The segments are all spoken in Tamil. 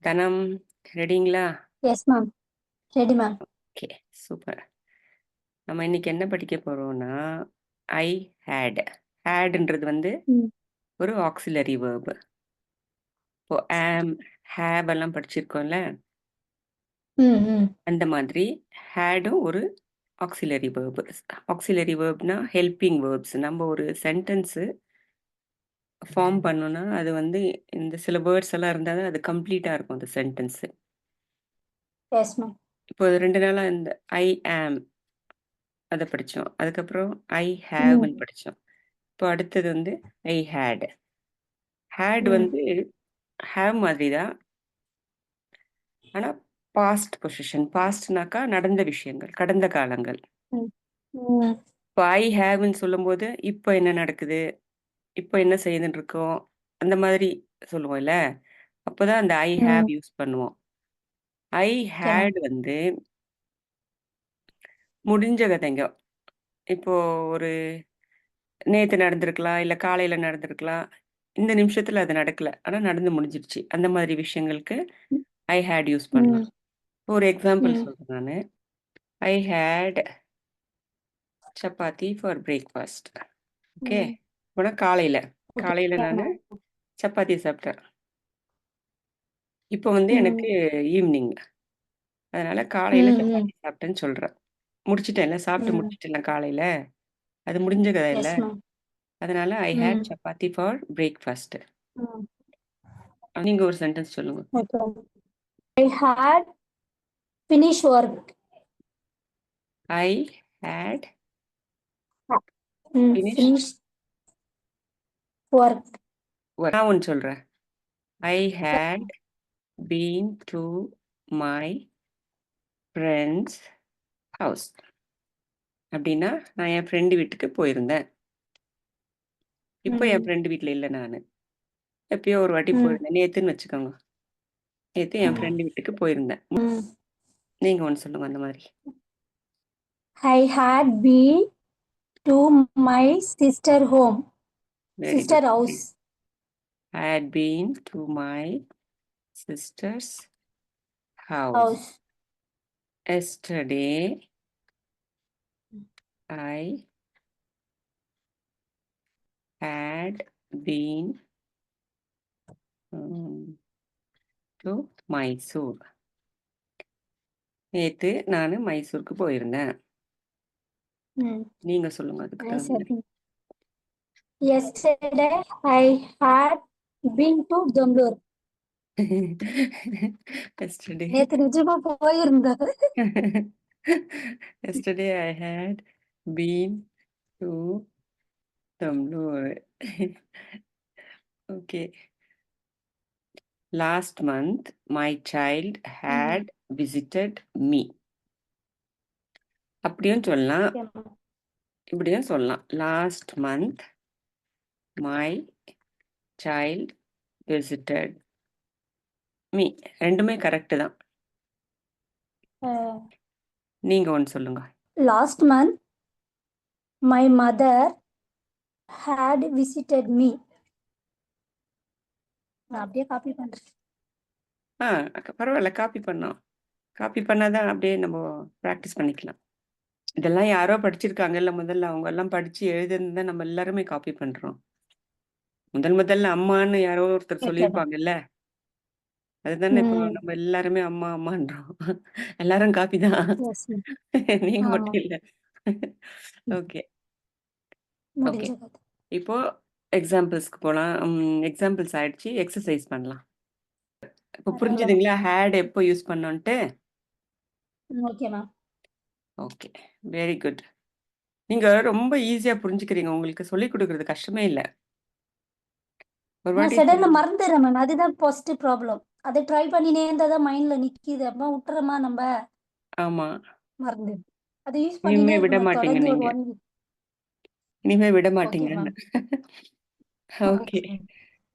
தனம் ரெடிங்களா? Yes ma'am. Ready ma'am. Okay, super. நம்ம இன்னைக்கு என்ன படிக்க போறோம்னா, ஐ ஹேட். ஹேட்ன்றது வந்து ம் ஒரு ஆக்ஸிலரி வேர்ப். இப்போ ஆம், ஹேவ் எல்லாம் படிச்சிருக்கோம்ல, ம் ம் அந்த மாதிரி ஹேடும் ஒரு ஆக்ஸிலரி வேர்ப். ஆக்ஸிலரி வேர்ப்னா ஹெல்பிங் வேர்ப்ஸ். நம்ம ஒரு சென்டென்ஸ் ஃபார்ம் பண்ணோம்னா அது வந்து இந்த சில வேர்ட்ஸ் எல்லாம் இருந்தால் தான் அது கம்ப்ளீட்டா இருக்கும் அந்த சென்டென்ஸ். Yes ma'am. இப்போ 2 நாளா இந்த ஐ ஆம் அதை படிச்சோம். அதுக்கப்புறம் ஐ ம் ஹேவ்னு படிச்சோம். இப்போ அடுத்தது வந்து ஐ ஹேட். ஹேட் ம் வந்து ஹேவ் மாதிரி தான். ஆனா பாஸ்ட் பொசிஷன். பாஸ்ட்னாக்கா நடந்த விஷயங்கள், கடந்த காலங்கள். ம் ம் இப்போ ஐ ஹேவ்னு சொல்லும்போது இப்போ என்ன நடக்குது, இப்போ என்ன செய்துன்னு இருக்கோம், அந்த மாதிரி சொல்லுவோம்ல. அப்போதான் அந்த ஐ ம் ஹேவ் யூஸ் பண்ணுவோம். ஐ ஓகே மேம். ஹேட் வந்து முடிஞ்ச கதைங்க. இப்போ ஒரு நேத்து நடந்திருக்கலாம், இல்ல காலையில நடந்திருக்கலாம். இந்த நிமிஷத்துல அது நடக்கல. ஆனா நடந்து முடிஞ்சிருச்சு. அந்த மாதிரி விஷயங்களுக்கு ஐ ஹேட் யூஸ் ம் பண்ணலாம். ஒரு எக்ஸாம்பிள் ம் சொல்றேன் நானு. I had chapati for breakfast. Okay. ம் இப்போனா காலையில. ஓகே காலையில நானு மேம். சப்பாத்தி சாப்பிட்டேன். இப்போ வந்து எனக்கு ம் ஈவ்னிங். அதனால காலையில ம் ம் சப்பாத்தி சாப்பிட்டேன்னு சொல்றேன். முடிச்சுட்டேன்ல, சாப்பிட்டு ம் முடிச்சுட்டேன்ல காலையில. அது முடிஞ்ச கதை இல்ல. Yes ma'am. அதனால ஐ ம் ஹேட் சப்பாத்தி ஃபார் பிரேக்ஃபாஸ்ட். ம் நீங்க ஒரு சென்டென்ஸ் சொல்லுங்க. Okay ma'am. I had finish work. I had finished finish work. Work. நான் ஒண்ணு சொல்றேன். I had been to my friend's house. அப்படின்னா, நான் என் ஃப்ரெண்டு வீட்டுக்கு போயிருந்தேன். இப்போ என் ம் ஃப்ரெண்டு வீட்ல இல்ல நானு. எப்பயோ ஒரு வாட்டி ம் போயிருந்தேன். நேத்துன்னு வச்சுக்கோங்க. நேத்து என் ம் ஃப்ரெண்டு வீட்டுக்கு போயிருந்தேன். ம் நீங்க ஒண்ணு சொல்லுங்க அந்த மாதிரி. I had been to my sister home. Very sister good. House. Had been to my sister's house. House. Yesterday, I had been to Mysore. நேத்து நானு மைசூருக்கு போயிருந்தேன். ம் நீங்க சொல்லுங்க அதுக்கு நைஸ். தகுந்த மாதிரி. Yesterday, I had been to Bangalore. Yesterday, நேத்து நிஜமா போயிருந்தேன். yesterday I had been to Tamlur. Okay. Last month, my child ம், had visited me. அப்படியும் சொல்லலாம், okay ma'am. இப்படியும் சொல்லலாம். Last month my child visited me. ரெண்டுமே கரெக்ட் தான். நீங்க ஒன்று சொல்லுங்க. Last month, my mother had visited me. நான் அப்படியே காப்பி பண்றேன். பரவாயில்ல, காப்பி பண்ணோம். காப்பி பண்ணாதான் அப்படியே நம்ம ப்ராக்டிஸ் பண்ணிக்கலாம். இதெல்லாம் யாரோ படிச்சிருக்காங்கல்ல முதல்ல, அவங்க எல்லாம் படிச்சு எழுதுனதை நம்ம எல்லாருமே காப்பி பண்றோம். முதல்ல அம்மான்னு யாரோ ஒருத்தர் ஓகே மேம். சொல்லியிருப்பாங்கல்ல, அதுதானே இப்போ ம் நம்ம எல்லாருமே அம்மா அம்மான்றோம். எல்லாரும் காப்பி தான். Yes ma'am. நீங்க ஆமா. மட்டும் இல்ல. ஓகே. ஓகே. முடிஞ்ச கதை. இப்போ எக்ஸாம்பிள்ஸ்க்கு போலாம். எக்ஸாம்பிள்ஸ் ஆயிடுச்சு. எக்ஸர்சைஸ் பண்ணலாம். இப்போ புரிஞ்சுதுங்களா? ஹேட் எப்போ யூஸ் பண்ணோன்ட்டு? Okay ma'am. Okay. Very good. நீங்க ரொம்ப ஈஸியா புரிஞ்சுக்கிறீங்க. உங்களுக்கு சொல்லிக் கொடுக்கறது கஷ்டமே இல்ல. ஒரு நான் வாட்டி சடன்ல மறந்துடுறேன் மேம். அதுதான் ஃபர்ஸ்ட் ப்ராப்ளம். அதை ட்ரை பண்ணினே இருந்தா தான் மைண்ட்ல நிக்குது. அப்ப விட்டுறமா நம்ம ஆமா. மறந்து. அதை யூஸ் பண்ணினே இனிமே விட இருக்கணும் மாட்டீங்க தொடர்ந்து ஒரு நீங்க. 1 வீக். இனிமே விட ஓகே மாட்டீங்கன்னு. மேம். ஓகே.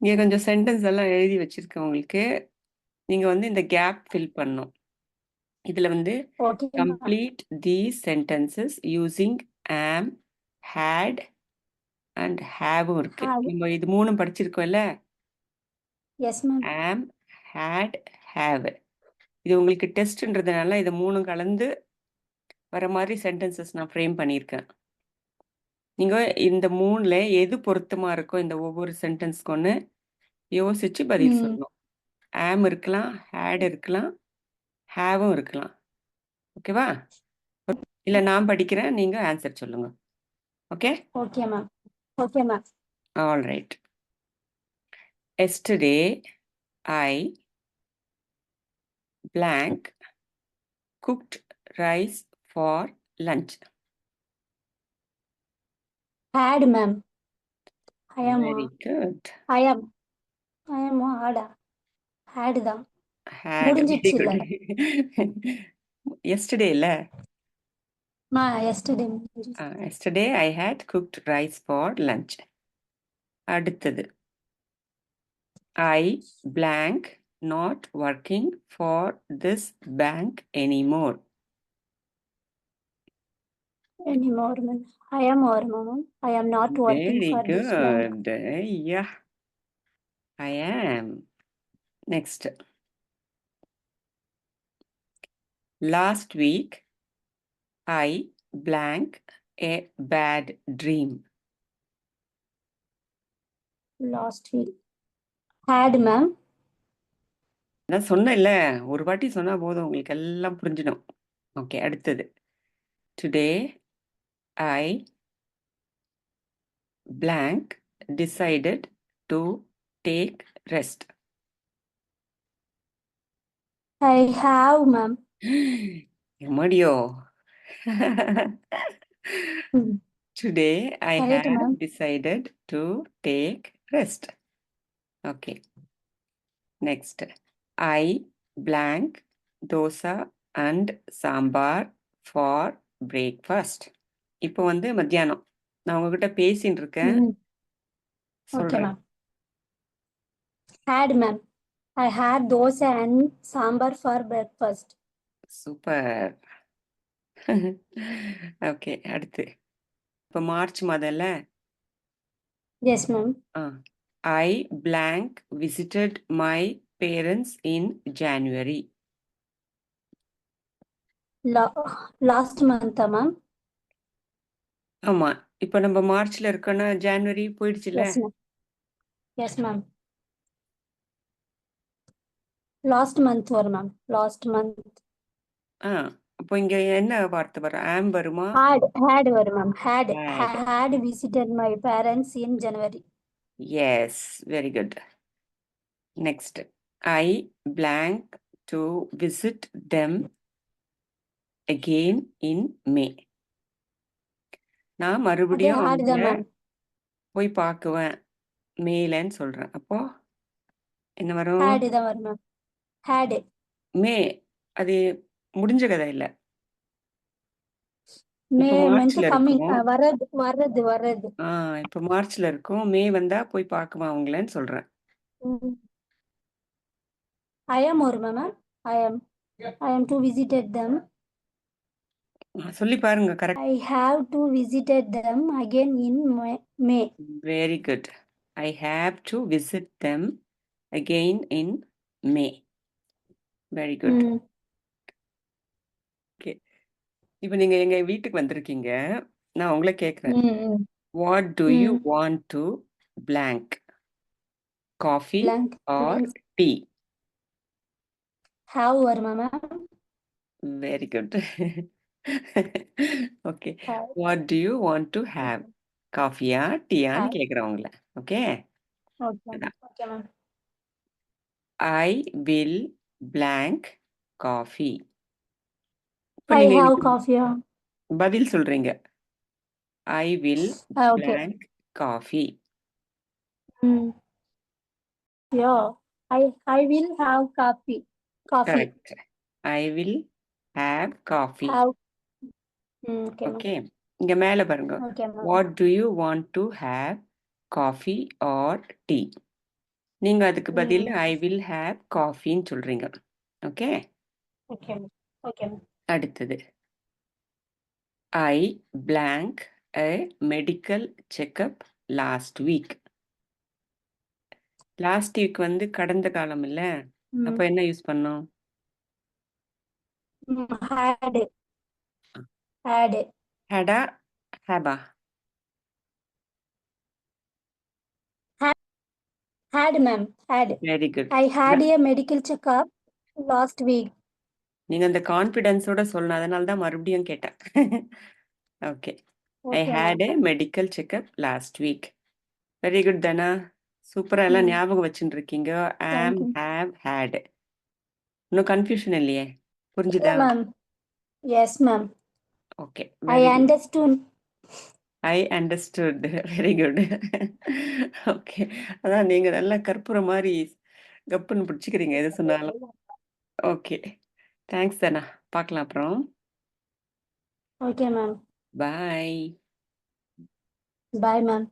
இங்க கொஞ்சம் சென்டென்ஸ் எல்லாம் எழுதி வச்சிருக்கேன் உங்களுக்கு. நீங்க வந்து இந்த கேப் ஃபில் பண்ணணும். இதுல வந்து okay ma'am. complete these sentences using am, had and haveம் இருக்கு. ஹாவ். நம்ம இது 3ம் படிச்சிருக்கோம்ல. Yes ma'am. am, had, have. இது உங்களுக்கு டெஸ்ட்ன்றதுனால இத 3ம் கலந்து வர மாதிரி சென்டென்சஸ் நான் ஃப்ரேம் பண்ணியிருக்கேன். நீங்க இந்த 3ல எது பொருத்தமா இருக்கோ இந்த ஒவ்வொரு சென்டென்ஸ்க்குன்னு யோசிச்சு பதில் ம். சொல்லணும். am இருக்கலாம், had இருக்கலாம், haveம் இருக்கலாம். ஓகேவா? இல்ல நான் படிக்கிறேன், நீங்க ஆன்சர் சொல்லுங்க. Okay? Okay ma'am. Okay ma'am. All right. Yesterday, I blank cooked rice for lunch. Had ma'am. I am Very good. I am ஆடா had தான் Had. Very முடிஞ்சிடுச்சுல்ல good. Yesterday, இல்ல? yesterday Yesterday, I had cooked rice for lunch. அடுத்தது. I blank not working for this bank anymore. anymore ma'am. I am ma'am. I am not working Very for this bank. good. Yeah, I am. Next. Last week, I blank a bad dream. Last week had ma'am. நான் சொன்னேன்ல, ஒரு வாட்டி சொன்னா போதும் உங்களுக்கு எல்லாம் புரிஞ்சிடும். ஓகே, அடுத்தது. Today, I blank decided to take rest. I have ma'am. எம்மாடியோ. Today, I Correct, have ma'am. decided to take rest. Okay. Next. I blank dosa and sambar for breakfast. இப்போ வந்து மத்தியானம். நான் உங்ககிட்ட பேசின்னு இருக்கேன். ஓகே சொல்றேன். Ma'am. had ma'am. I had dosa and sambar for breakfast. Super. Okay, அடுத்து. இப்போ மார்ச் மாதம்ல Yes ma'am. I blank visited my parents in January. Last month ma'am. ஆமா, இப்போ நம்ம மார்ச்ல இருக்கோம்னா ஜனவரி போயிடுச்சுல. Yes ma'am. Yes ma'am. Last month வரும் மேம். லாஸ்ட் மந்த் அப்போ இங்க என்ன வார்த்தை வரும்? am வருமா? had வரும் ma'am. had Had. visited my parents in January. Yes, very good. Next, I blank to visit them again in May. நான் மறுபடியும் had தான் அவங்கள மேம். போய் பார்க்குவேன் மேலன்னு சொல்றேன். அப்போ என்ன வரும்? had தான் வரும் மேம். had மே. அது முடிஞ்ச கதை இல்ல. மே இப்போ meant மார்ச்ல coming இருக்கும். வர்றது இப்போ மார்ச்ல இருக்கும். மே வந்தா போய் பார்க்குவேன் அவங்களன்னு சொல்றேன். I am வருமா ma'am? I am to visited them. சொல்லி பாருங்க. Correct. I have to visited them again in May. Very good. I have to visit them again in May. Very good. Okay. இப்போ நீங்க எங்க வீட்டுக்கு வந்திருக்கீங்க. நான் உங்களை கேட்கிறேன். What do you want to blank? Coffee Blank or means tea? have வருமா ma'am? Very good. Okay. Have. What do you want to have? காஃபியா டீயான்னு Have. கேட்குறேன் உங்களை. Okay. Okay ma'am. I will blank coffee. I have coffee. பதில் சொல்றீங்க. I will Okay. blank coffee. Yeah. I will have coffee. Correct. I will have coffee. Have. Okay. Okay. இங்க மேல பாருங்க. Okay ma'am. What do you want to have? Coffee or tea? நீங்க அதுக்கு பதில் I will have coffeeன்னு சொல்றீங்க. ஓகே. Okay. Okay. அடுத்தது. I blank a medical checkup last week. Last week வந்து கடந்த காலம் இல்ல. அப்ப என்ன யூஸ் பண்ணோம்? had had ஹேடா? Heba? had ma'am had very good. I had a medical checkup last week. நீங்க அந்த கான்ஃபிடன்ஸோட சொல்லணும். அதனால தான் மறுபடியும் கேட்டேன். Okay. I Okay ma'am. Had a medical checkup last week. Very good Dhana. சூப்பரா எல்லாம் ஞாபகம் வச்சுட்டு இருக்கீங்க. Thank ஆம், you. Have, had. இன்னும் கன்ஃபியூஷன் இல்லையே? Yeah புரிஞ்சுதா? ma'am. Yes ma'am. Okay. I very good. understood. I understood. Very good. Okay. அதான் நீங்க நல்லா கற்பூரம் மாரி கப்புன்னு பிடிச்சுக்கிறீங்க எது சொன்னாலும். ஓகே. தேங்க்ஸ் தனா. பார்க்கலாம் அப்புறம். Okay ma'am. பாய். Bye ma'am.